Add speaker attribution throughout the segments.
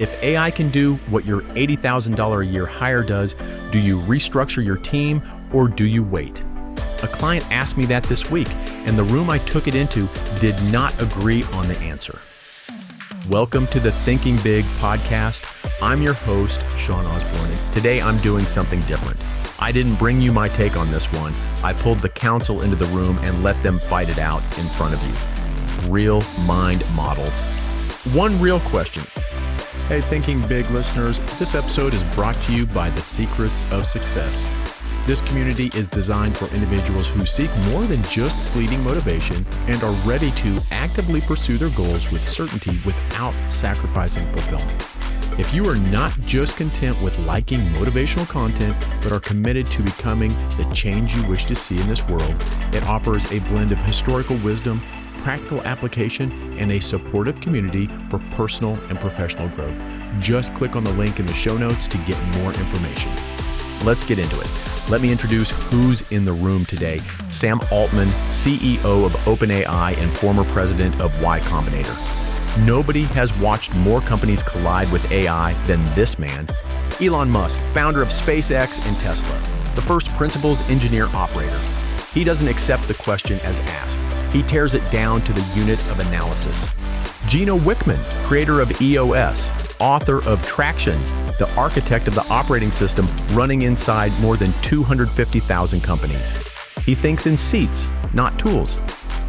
Speaker 1: If AI can do what your $80,000 a year hire does, do you restructure your team or do you wait? A client asked me that this week, and the room I took it into did not agree on the answer. Welcome to the Thinking Big podcast. I'm your host, Sean Osborne, and today I'm doing something different. I didn't bring you my take on this one. I pulled the council into the room and let them fight it out in front of you. Real mind models. One real question. Hey, Thinking Big listeners, this episode is brought to you by The Secrets of Success. This community is designed for individuals who seek more than just fleeting motivation and are ready to actively pursue their goals with certainty without sacrificing fulfillment. If you are not just content with liking motivational content, but are committed to becoming the change you wish to see in this world, it offers a blend of historical wisdom, practical application, and a supportive community for personal and professional growth. Just click on the link in the show notes to get more information. Let's get into it. Let me introduce who's in the room today. Sam Altman, CEO of OpenAI and former president of Y Combinator. Nobody has watched more companies collide with AI than this man. Elon Musk, founder of SpaceX and Tesla, the first principles engineer operator. He doesn't accept the question as asked. He tears it down to the unit of analysis. Gino Wickman, creator of EOS, author of Traction, the architect of the operating system running inside more than 250,000 companies. He thinks in seats, not tools.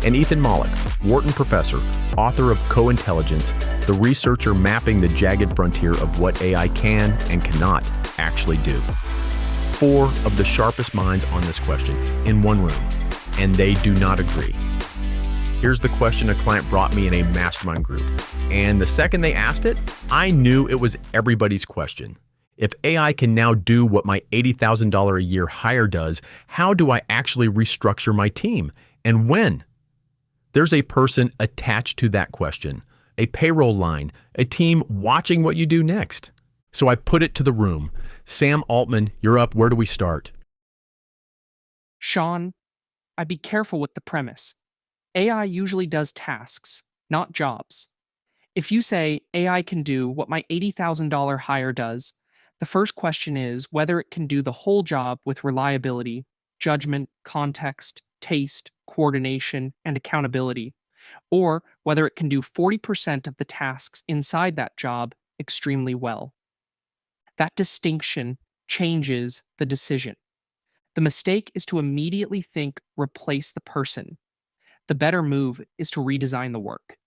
Speaker 1: And Ethan Mollick, Wharton professor, author of Co-Intelligence, the researcher mapping the jagged frontier of what AI can and cannot actually do. Four of the sharpest minds on this question in one room, and they do not agree. Here's the question a client brought me in a mastermind group. And the second they asked it, I knew it was everybody's question. If AI can now do what my $80,000 a year hire does, how do I actually restructure my team? And when? There's a person attached to that question, a payroll line, a team watching what you do next. So I put it to the room. Sam Altman, you're up. Where do we start?
Speaker 2: Sean, I'd be careful with the premise. AI usually does tasks, not jobs. If you say AI can do what my $80,000 hire does, the first question is whether it can do the whole job with reliability, judgment, context, taste, coordination, and accountability, or whether it can do 40% of the tasks inside that job extremely well. That distinction changes the decision. The mistake is to immediately think replace the person. The better move is to redesign the work.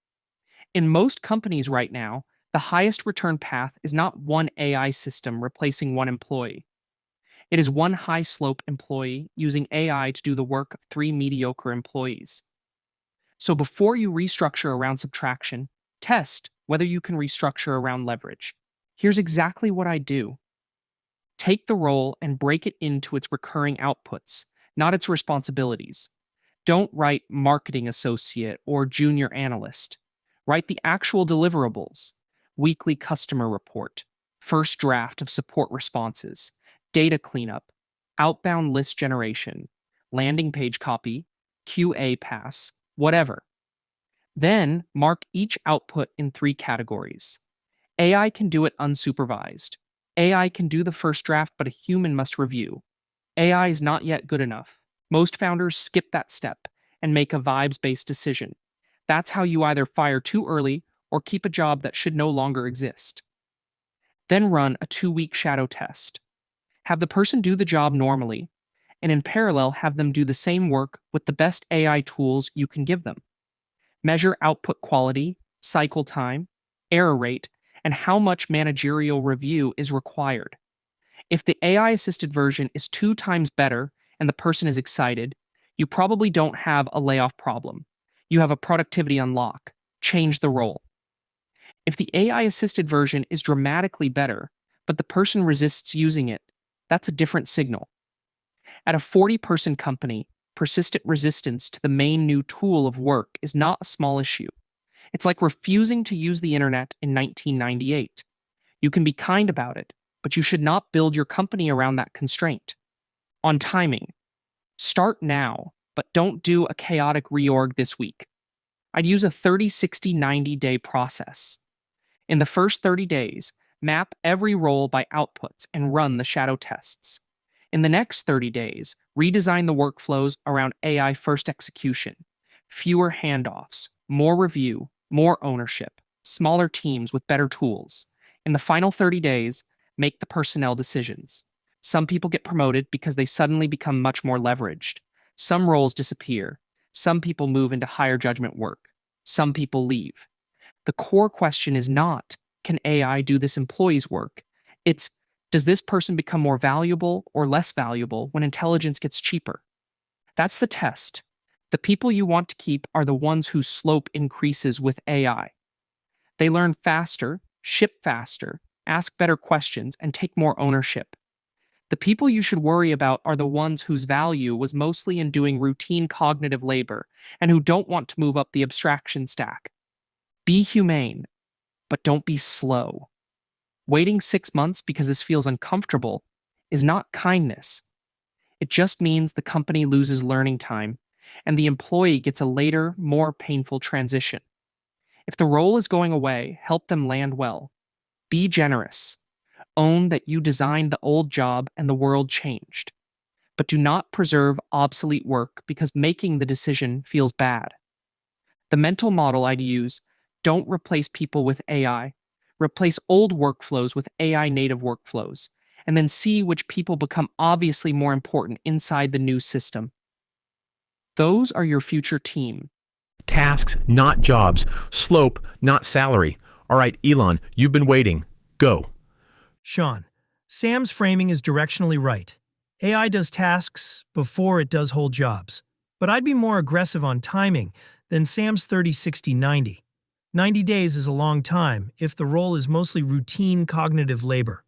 Speaker 2: In most companies right now, the highest return path is not one AI system replacing one employee. It is one high-slope employee using AI to do the work of 3 mediocre employees. So before you restructure around subtraction, test whether you can restructure around leverage. Here's exactly what I do. Take the role and break it into its recurring outputs, not its responsibilities. Don't write marketing associate or junior analyst. Write the actual deliverables, weekly customer report, first draft of support responses, data cleanup, outbound list generation, landing page copy, QA pass, whatever. Then mark each output in 3 categories. AI can do it unsupervised. AI can do the first draft, but a human must review. AI is not yet good enough. Most founders skip that step and make a vibes-based decision. That's how you either fire too early or keep a job that should no longer exist. Then run a 2-week shadow test. Have the person do the job normally, and in parallel have them do the same work with the best AI tools you can give them. Measure output quality, cycle time, error rate, and how much managerial review is required. If the AI-assisted version is 2 times better and the person is excited, you probably don't have a layoff problem. You have a productivity unlock. Change the role. If the AI-assisted version is dramatically better, but the person resists using it, that's a different signal. At a 40-person company, persistent resistance to the main new tool of work is not a small issue. It's like refusing to use the internet in 1998. You can be kind about it, but you should not build your company around that constraint. On timing, start now, but don't do a chaotic reorg this week. I'd use a 30, 60, 90-day process. In the first 30 days, map every role by outputs and run the shadow tests. In the next 30 days, redesign the workflows around AI first execution. Fewer handoffs, more review, more ownership, smaller teams with better tools. In the final 30 days, make the personnel decisions. Some people get promoted because they suddenly become much more leveraged. Some roles disappear. Some people move into higher judgment work. Some people leave. The core question is not, can AI do this employee's work? It's, does this person become more valuable or less valuable when intelligence gets cheaper? That's the test. The people you want to keep are the ones whose slope increases with AI. They learn faster, ship faster, ask better questions, and take more ownership. The people you should worry about are the ones whose value was mostly in doing routine cognitive labor and who don't want to move up the abstraction stack. Be humane, but don't be slow. Waiting 6 months because this feels uncomfortable is not kindness. It just means the company loses learning time and the employee gets a later, more painful transition. If the role is going away, help them land well. Be generous. Own that you designed the old job and the world changed. But do not preserve obsolete work because making the decision feels bad. The mental model I'd use: don't replace people with AI. Replace old workflows with AI native workflows, and then see which people become obviously more important inside the new system. Those are your future team.
Speaker 1: Tasks, not jobs. Slope, not salary. All right, Elon, you've been waiting. Go.
Speaker 3: Sean, Sam's framing is directionally right. AI does tasks before it does whole jobs. But I'd be more aggressive on timing than Sam's 30-60-90. 90 days is a long time if the role is mostly routine cognitive labor.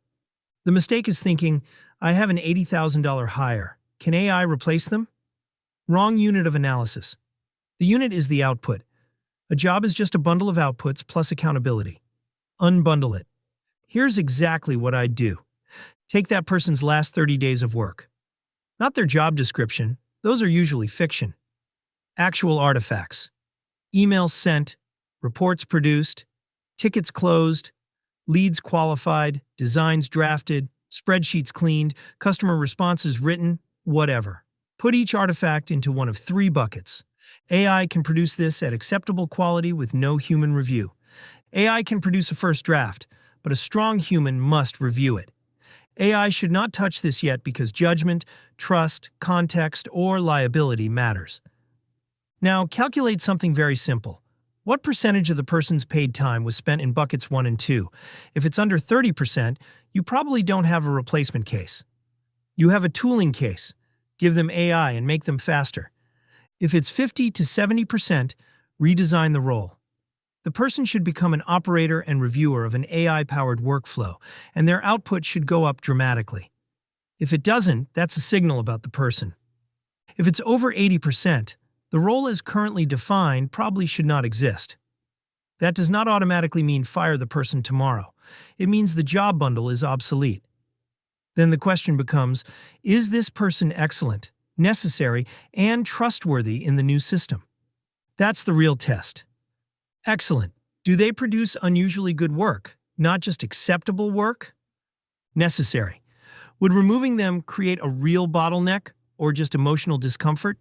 Speaker 3: The mistake is thinking, I have an $80,000 hire. Can AI replace them? Wrong unit of analysis. The unit is the output. A job is just a bundle of outputs plus accountability. Unbundle it. Here's exactly what I'd do. Take that person's last 30 days of work. Not their job description, those are usually fiction. Actual artifacts. Emails sent, reports produced, tickets closed, leads qualified, designs drafted, spreadsheets cleaned, customer responses written, whatever. Put each artifact into one of 3 buckets. AI can produce this at acceptable quality with no human review. AI can produce a first draft, but a strong human must review it. AI should not touch this yet because judgment, trust, context, or liability matters. Now, calculate something very simple. What percentage of the person's paid time was spent in buckets 1 and 2? If it's under 30%, you probably don't have a replacement case. You have a tooling case. Give them AI and make them faster. If it's 50 to 70%, redesign the role. The person should become an operator and reviewer of an AI-powered workflow, and their output should go up dramatically. If it doesn't, that's a signal about the person. If it's over 80%, the role as currently defined probably should not exist. That does not automatically mean fire the person tomorrow. It means the job bundle is obsolete. Then the question becomes, is this person excellent, necessary, and trustworthy in the new system? That's the real test. Excellent. Do they produce unusually good work, not just acceptable work? Necessary. Would removing them create a real bottleneck or just emotional discomfort?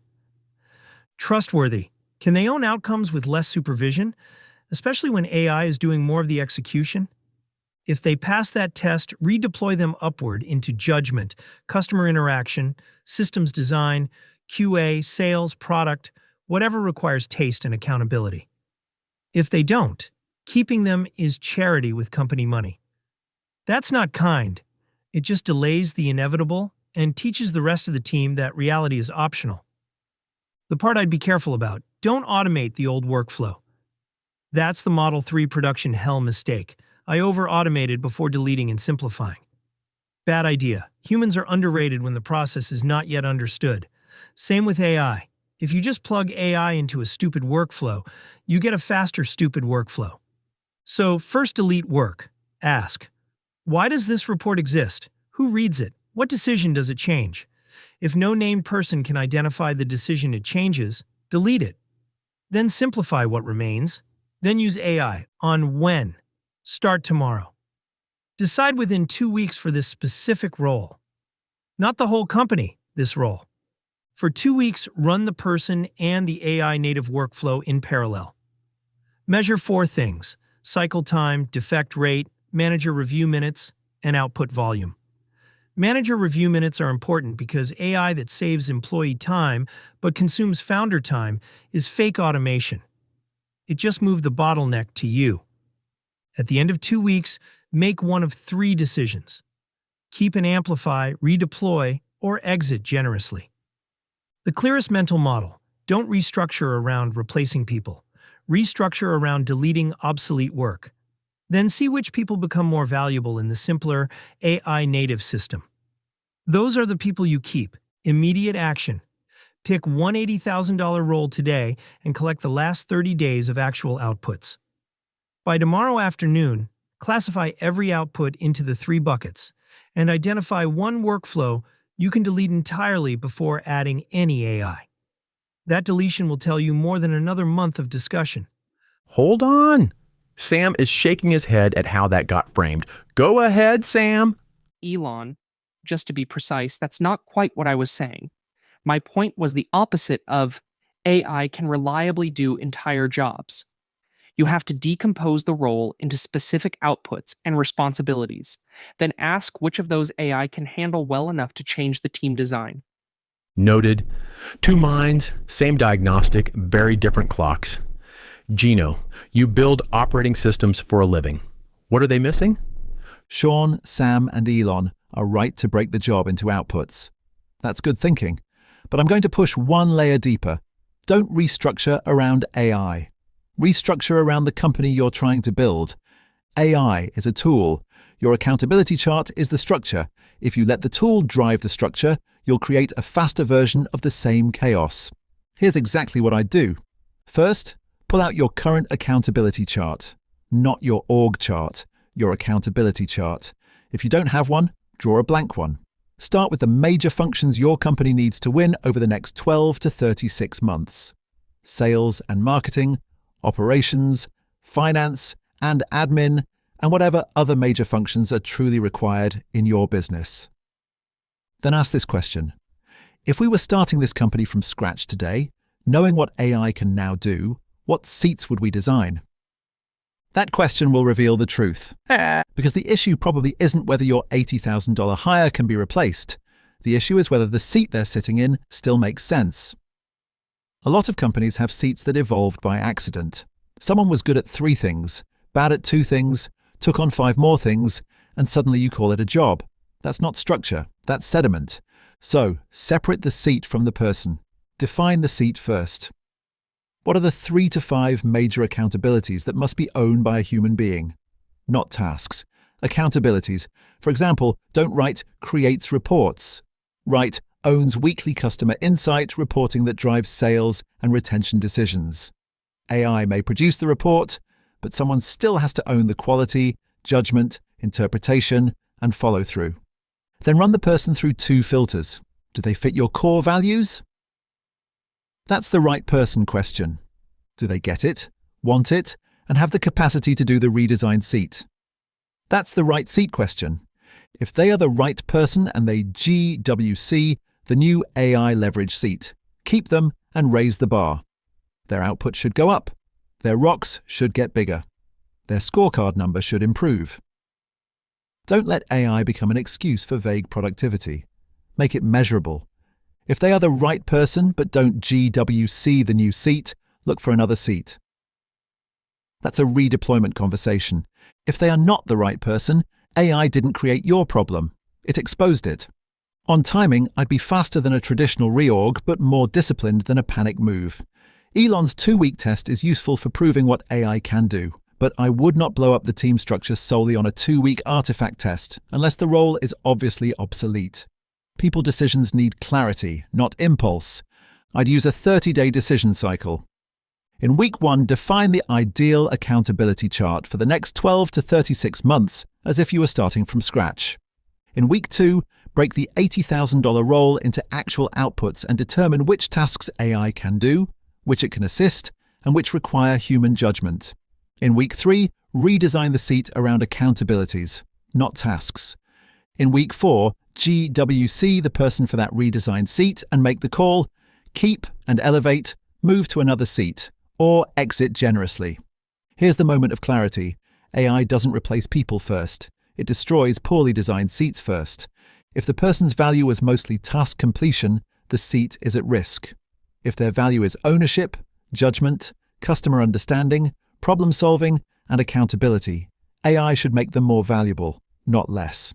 Speaker 3: Trustworthy. Can they own outcomes with less supervision, especially when AI is doing more of the execution? If they pass that test, redeploy them upward into judgment, customer interaction, systems design, QA, sales, product, whatever requires taste and accountability. If they don't, keeping them is charity with company money. That's not kind. It just delays the inevitable and teaches the rest of the team that reality is optional. The part I'd be careful about: don't automate the old workflow. That's the Model 3 production hell mistake. I over-automated before deleting and simplifying. Bad idea. Humans are underrated when the process is not yet understood. Same with AI. If you just plug AI into a stupid workflow, you get a faster stupid workflow. So first delete work. Ask, why does this report exist? Who reads it? What decision does it change? If no named person can identify the decision it changes, delete it. Then simplify what remains. Then use AI on when. Start tomorrow. Decide within 2 weeks for this specific role. Not the whole company, this role. For 2 weeks, run the person and the AI native workflow in parallel. Measure 4 things: cycle time, defect rate, manager review minutes, and output volume. Manager review minutes are important because AI that saves employee time but consumes founder time is fake automation. It just moved the bottleneck to you. At the end of 2 weeks, make one of 3 decisions. Keep and amplify, redeploy, or exit generously. The clearest mental model: don't restructure around replacing people. Restructure around deleting obsolete work. Then see which people become more valuable in the simpler AI native system. Those are the people you keep. Immediate action. Pick one $80,000 role today and collect the last 30 days of actual outputs. By tomorrow afternoon, classify every output into the 3 buckets and identify one workflow you can delete entirely before adding any AI. That deletion will tell you more than another month of discussion.
Speaker 1: Hold on. Sam is shaking his head at how that got framed. Go ahead, Sam.
Speaker 2: Elon, just to be precise, that's not quite what I was saying. My point was the opposite of AI can reliably do entire jobs. You have to decompose the role into specific outputs and responsibilities, then ask which of those AI can handle well enough to change the team design.
Speaker 1: Noted. 2 minds, same diagnostic, very different clocks. Gino, you build operating systems for a living. What are they missing?
Speaker 4: Sean, Sam, and Elon are right to break the job into outputs. That's good thinking. But I'm going to push one layer deeper. Don't restructure around AI. Restructure around the company you're trying to build. AI is a tool. Your accountability chart is the structure. If you let the tool drive the structure, you'll create a faster version of the same chaos. Here's exactly what I do. First, pull out your current accountability chart. Not your org chart, your accountability chart. If you don't have one, draw a blank one. Start with the major functions your company needs to win over the next 12 to 36 months. Sales and marketing, operations, finance and admin, and whatever other major functions are truly required in your business. Then ask this question. If we were starting this company from scratch today, knowing what AI can now do, what seats would we design? That question will reveal the truth. Because the issue probably isn't whether your $80,000 hire can be replaced. The issue is whether the seat they're sitting in still makes sense. A lot of companies have seats that evolved by accident. Someone was good at 3 things, bad at 2 things, took on 5 more things, and suddenly you call it a job. That's not structure, that's sediment. So, separate the seat from the person. Define the seat first. What are the 3 to 5 major accountabilities that must be owned by a human being? Not tasks. Accountabilities. For example, don't write creates reports. Write owns weekly customer insight reporting that drives sales and retention decisions. AI may produce the report, but someone still has to own the quality, judgment, interpretation, and follow-through. Then run the person through 2 filters. Do they fit your core values? That's the right person question. Do they get it, want it, and have the capacity to do the redesigned seat? That's the right seat question. If they are the right person and they GWC, the new AI leverage seat, keep them and raise the bar. Their output should go up. Their rocks should get bigger. Their scorecard number should improve. Don't let AI become an excuse for vague productivity. Make it measurable. If they are the right person but don't GWC the new seat, look for another seat. That's a redeployment conversation. If they are not the right person, AI didn't create your problem. It exposed it. On timing, I'd be faster than a traditional reorg, but more disciplined than a panic move. Elon's 2-week test is useful for proving what AI can do, but I would not blow up the team structure solely on a 2-week artifact test, unless the role is obviously obsolete. People decisions need clarity, not impulse. I'd use a 30-day decision cycle. In week 1, define the ideal accountability chart for the next 12 to 36 months as if you were starting from scratch. In week 2, break the $80,000 role into actual outputs and determine which tasks AI can do, which it can assist, and which require human judgment. In week 3, redesign the seat around accountabilities, not tasks. In week 4, GWC the person for that redesigned seat and make the call, keep and elevate, move to another seat, or exit generously. Here's the moment of clarity. AI doesn't replace people first. It destroys poorly designed seats first. If the person's value was mostly task completion, the seat is at risk. If their value is ownership, judgment, customer understanding, problem solving, and accountability, AI should make them more valuable, not less.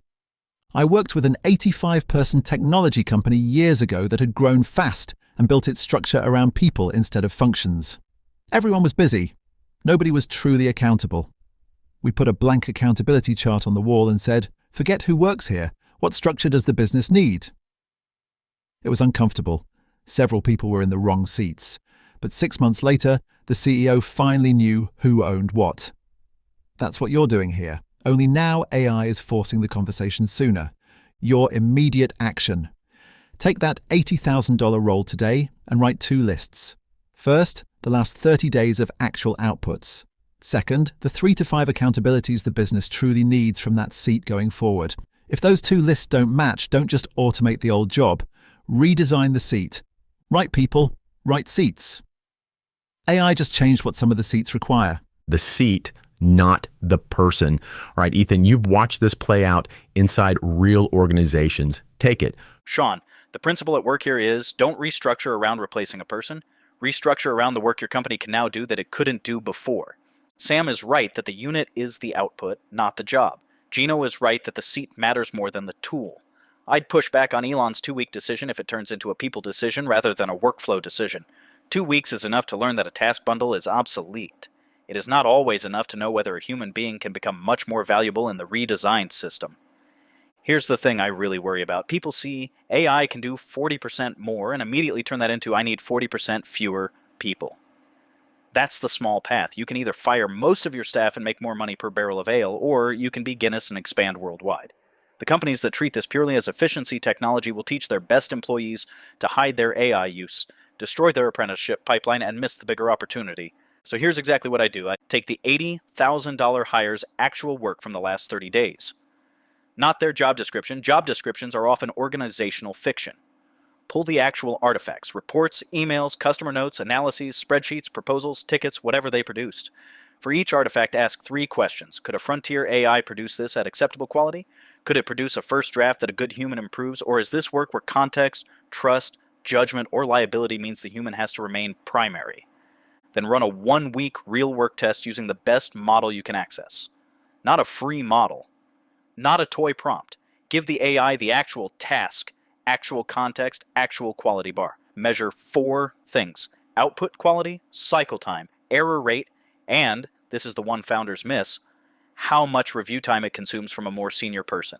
Speaker 4: I worked with an 85-person technology company years ago that had grown fast and built its structure around people instead of functions. Everyone was busy. Nobody was truly accountable. We put a blank accountability chart on the wall and said, "Forget who works here. What structure does the business need?" It was uncomfortable. Several people were in the wrong seats. But 6 months later, the CEO finally knew who owned what. That's what you're doing here. Only now AI is forcing the conversation sooner. Your immediate action. Take that $80,000 role today and write 2 lists. First, the last 30 days of actual outputs. Second, the 3 to 5 accountabilities the business truly needs from that seat going forward. If those 2 lists don't match, don't just automate the old job. Redesign the seat. Right people, right seats. AI just changed what some of the seats require.
Speaker 1: The seat, not the person. All right, Ethan, you've watched this play out inside real organizations. Take it.
Speaker 5: Sean, the principle at work here is don't restructure around replacing a person. Restructure around the work your company can now do that it couldn't do before. Sam is right that the unit is the output, not the job. Gino is right that the seat matters more than the tool. I'd push back on Elon's 2-week decision if it turns into a people decision rather than a workflow decision. 2 weeks is enough to learn that a task bundle is obsolete. It is not always enough to know whether a human being can become much more valuable in the redesigned system. Here's the thing I really worry about. People see AI can do 40% more and immediately turn that into I need 40% fewer people. That's the small path. You can either fire most of your staff and make more money per barrel of ale, or you can be Guinness and expand worldwide. The companies that treat this purely as efficiency technology will teach their best employees to hide their AI use, destroy their apprenticeship pipeline, and miss the bigger opportunity. So here's exactly what I do. I take the $80,000 hire's actual work from the last 30 days. Not their job description. Job descriptions are often organizational fiction. Pull the actual artifacts, reports, emails, customer notes, analyses, spreadsheets, proposals, tickets, whatever they produced. For each artifact, ask 3 questions. Could a frontier AI produce this at acceptable quality? Could it produce a first draft that a good human improves? Or is this work where context, trust, judgment, or liability means the human has to remain primary? Then run a 1-week real work test using the best model you can access. Not a free model. Not a toy prompt. Give the AI the actual task, actual context, actual quality bar. Measure 4 things: output quality, cycle time, error rate, and, this is the one founders miss, how much review time it consumes from a more senior person.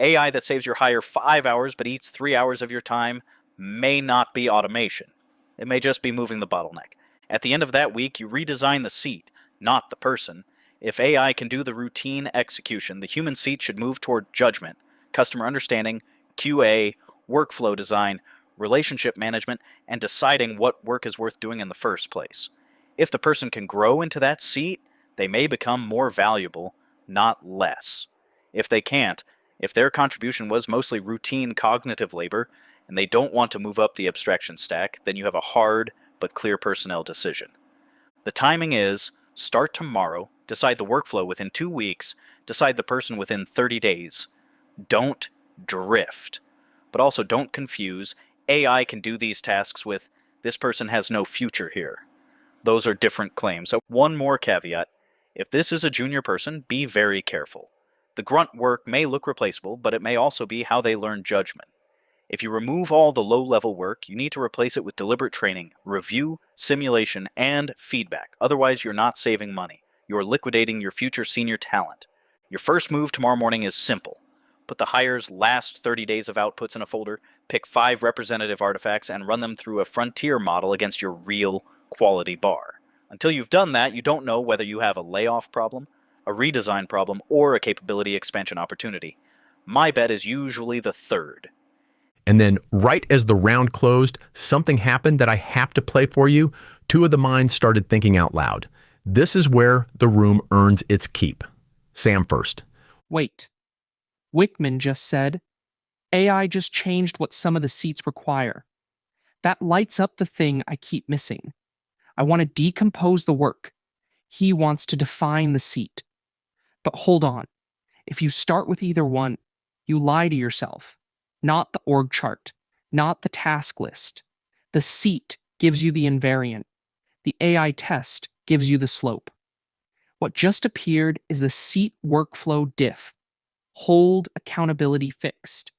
Speaker 5: AI that saves your hire 5 hours but eats 3 hours of your time may not be automation. It may just be moving the bottleneck. At the end of that week, you redesign the seat, not the person. If AI can do the routine execution, the human seat should move toward judgment, customer understanding, QA, workflow design, relationship management, and deciding what work is worth doing in the first place. If the person can grow into that seat, they may become more valuable, not less. If they can't, if their contribution was mostly routine cognitive labor, and they don't want to move up the abstraction stack, then you have a hard but clear personnel decision. The timing is, start tomorrow, decide the workflow within 2 weeks, decide the person within 30 days. Don't drift. But also don't confuse AI can do these tasks with this person has no future here. Those are different claims. So one more caveat. If this is a junior person, be very careful. The grunt work may look replaceable, but it may also be how they learn judgment. If you remove all the low-level work, you need to replace it with deliberate training, review, simulation, and feedback. Otherwise, you're not saving money. You're liquidating your future senior talent. Your first move tomorrow morning is simple. Put the hire's last 30 days of outputs in a folder, pick 5 representative artifacts, and run them through a frontier model against your real quality bar. Until you've done that, you don't know whether you have a layoff problem, a redesign problem, or a capability expansion opportunity. My bet is usually the third.
Speaker 1: And then right as the round closed, something happened that I have to play for you. 2 of the minds started thinking out loud. This is where the room earns its keep. Sam first.
Speaker 2: Wait. Wickman just said, AI just changed what some of the seats require. That lights up the thing I keep missing. I want to decompose the work. He wants to define the seat. But hold on. If you start with either one, you lie to yourself. Not the org chart, not the task list. The seat gives you the invariant. The AI test gives you the slope. What just appeared is the seat workflow diff. Hold accountability fixed.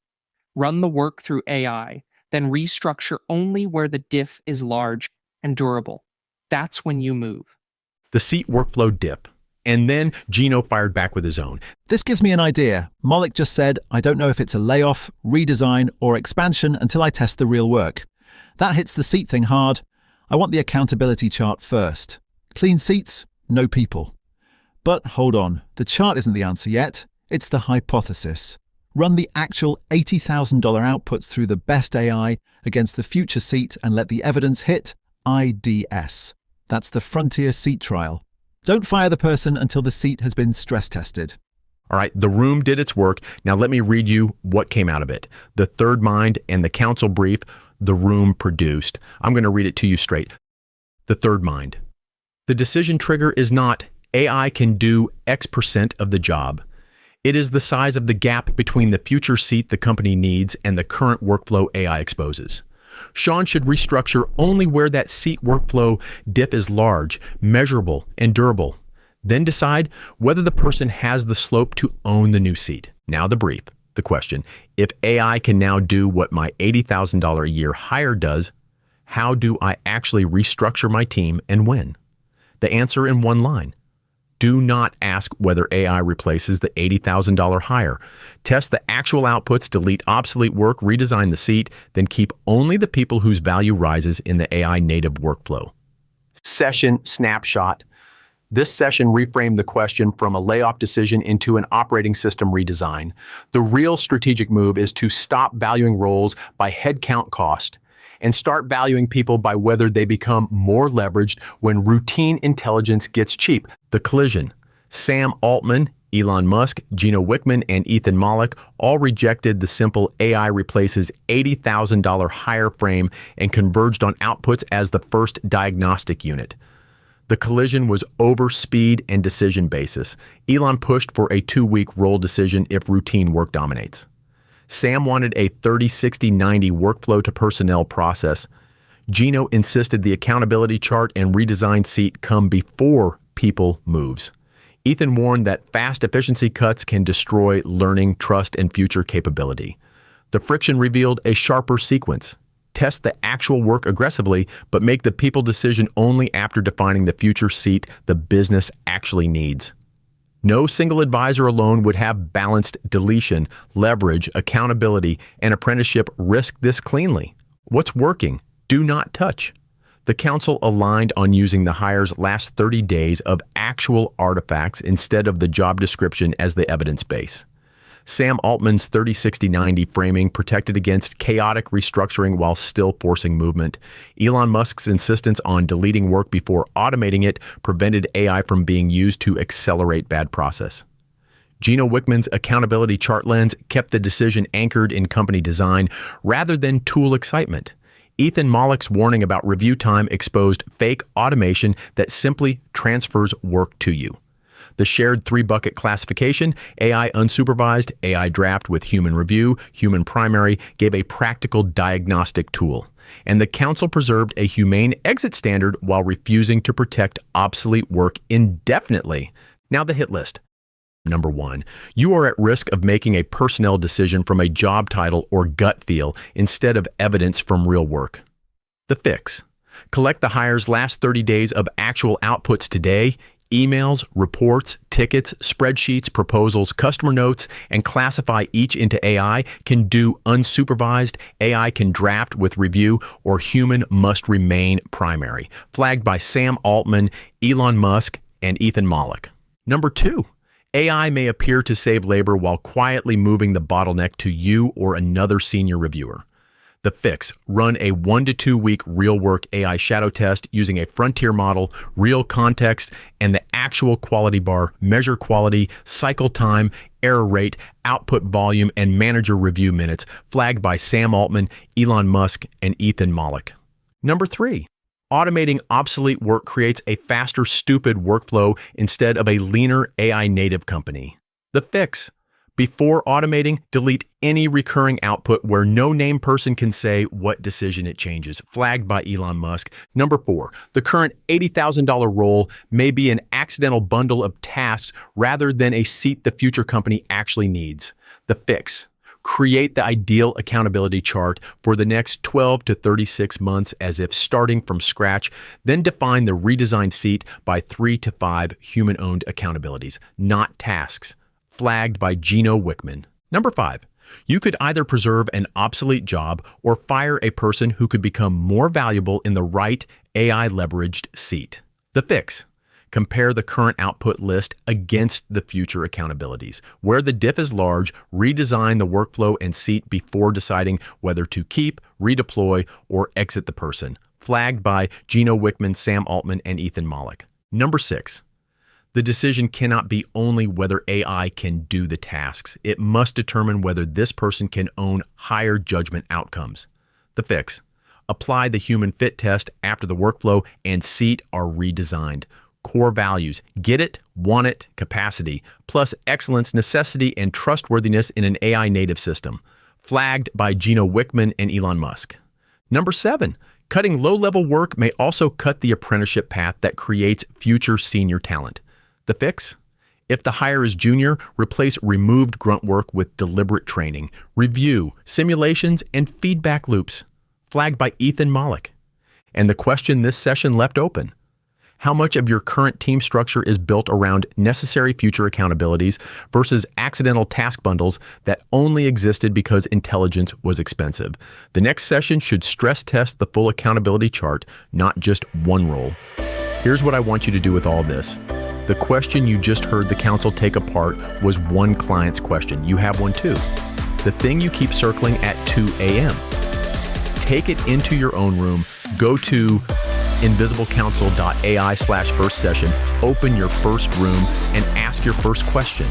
Speaker 2: Run the work through AI, then restructure only where the diff is large and durable. That's when you move.
Speaker 1: The seat workflow dip. And then Gino fired back with his own.
Speaker 4: This gives me an idea. Mollick just said, I don't know if it's a layoff, redesign, or expansion until I test the real work. That hits the seat thing hard. I want the accountability chart first. Clean seats, no people. But hold on, the chart isn't the answer yet. It's the hypothesis. Run the actual $80,000 outputs through the best AI against the future seat and let the evidence hit IDS. That's the frontier seat trial. Don't fire the person until the seat has been stress tested.
Speaker 1: All right, the room did its work. Now let me read you what came out of it. The third mind and the council brief the room produced. I'm going to read it to you straight. The third mind. The decision trigger is not AI can do X% of the job. It is the size of the gap between the future seat the company needs and the current workflow AI exposes. Sean should restructure only where that seat workflow dip is large, measurable, and durable. Then decide whether the person has the slope to own the new seat. Now the brief, the question. If AI can now do what my $80,000 a year hire does, how do I actually restructure my team and when? The answer in one line. Do not ask whether AI replaces the $80,000 hire. Test the actual outputs, delete obsolete work, redesign the seat, then keep only the people whose value rises in the AI native workflow. Session snapshot. This session reframed the question from a layoff decision into an operating system redesign. The real strategic move is to stop valuing roles by headcount cost and start valuing people by whether they become more leveraged when routine intelligence gets cheap. The collision. Sam Altman, Elon Musk, Gino Wickman, and Ethan Mollick all rejected the simple AI replaces $80,000 hire frame and converged on outputs as the first diagnostic unit. The collision was over speed and decision basis. Elon pushed for a 2-week role decision if routine work dominates. Sam wanted a 30-60-90 workflow to personnel process. Gino insisted the accountability chart and redesigned seat come before people moves. Ethan warned that fast efficiency cuts can destroy learning, trust, and future capability. The friction revealed a sharper sequence. Test the actual work aggressively, but make the people decision only after defining the future seat the business actually needs. No single advisor alone would have balanced deletion, leverage, accountability, and apprenticeship risk this cleanly. What's working? Do not touch. The council aligned on using the hire's last 30 days of actual artifacts instead of the job description as the evidence base. Sam Altman's 30-60-90 framing protected against chaotic restructuring while still forcing movement. Elon Musk's insistence on deleting work before automating it prevented AI from being used to accelerate bad process. Gino Wickman's accountability chart lens kept the decision anchored in company design rather than tool excitement. Ethan Mollick's warning about review time exposed fake automation that simply transfers work to you. The shared 3-bucket classification, AI unsupervised, AI draft with human review, human primary, gave a practical diagnostic tool. And the council preserved a humane exit standard while refusing to protect obsolete work indefinitely. Now the hit list. Number 1, you are at risk of making a personnel decision from a job title or gut feel instead of evidence from real work. The fix. Collect the hire's last 30 days of actual outputs today, emails, reports, tickets, spreadsheets, proposals, customer notes, and classify each into AI can do unsupervised, AI can draft with review, or human must remain primary, flagged by Sam Altman, Elon Musk, and Ethan Mollick. Number 2, AI may appear to save labor while quietly moving the bottleneck to you or another senior reviewer. The fix: run a 1 to 2 week real work AI shadow test using a frontier model, real context, and the actual quality bar. Measure quality, cycle time, error rate, output volume, and manager review minutes, flagged by Sam Altman, Elon Musk, and Ethan Mollick. Number 3. Automating obsolete work creates a faster, stupid workflow instead of a leaner AI native company. The fix: before automating, delete any recurring output where no named person can say what decision it changes, flagged by Elon Musk. Number 4, the current $80,000 role may be an accidental bundle of tasks rather than a seat the future company actually needs. The fix: create the ideal accountability chart for the next 12 to 36 months as if starting from scratch, then define the redesigned seat by 3 to 5 human-owned accountabilities, not tasks. Flagged by Gino Wickman. Number 5, you could either preserve an obsolete job or fire a person who could become more valuable in the right AI-leveraged seat. The fix: compare the current output list against the future accountabilities. Where the diff is large, redesign the workflow and seat before deciding whether to keep, redeploy, or exit the person. Flagged by Gino Wickman, Sam Altman, and Ethan Mollick. Number 6, the decision cannot be only whether AI can do the tasks. It must determine whether this person can own higher judgment outcomes. The fix: apply the human fit test after the workflow and seat are redesigned. Core values: get it, want it, capacity, plus excellence, necessity, and trustworthiness in an AI native system. Flagged by Gino Wickman and Elon Musk. Number 7, cutting low-level work may also cut the apprenticeship path that creates future senior talent. The fix: if the hire is junior, replace removed grunt work with deliberate training, review, simulations, and feedback loops. Flagged by Ethan Mollick. And the question this session left open: how much of your current team structure is built around necessary future accountabilities versus accidental task bundles that only existed because intelligence was expensive? The next session should stress test the full accountability chart, not just one role. Here's what I want you to do with all this. The question you just heard the council take apart was one client's question. You have one too. The thing you keep circling at 2 a.m. Take it into your own room. Go to invisiblecouncil.ai/first session, open your first room, and ask your first question.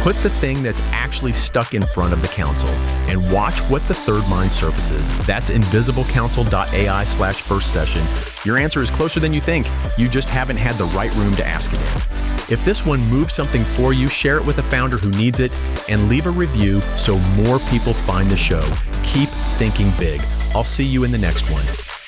Speaker 1: Put the thing that's actually stuck in front of the council and watch what the third mind surfaces. That's invisiblecouncil.ai/first session. Your answer is closer than you think. You just haven't had the right room to ask it in. If this one moves something for you, share it with a founder who needs it and leave a review so more people find the show. Keep thinking big. I'll see you in the next one.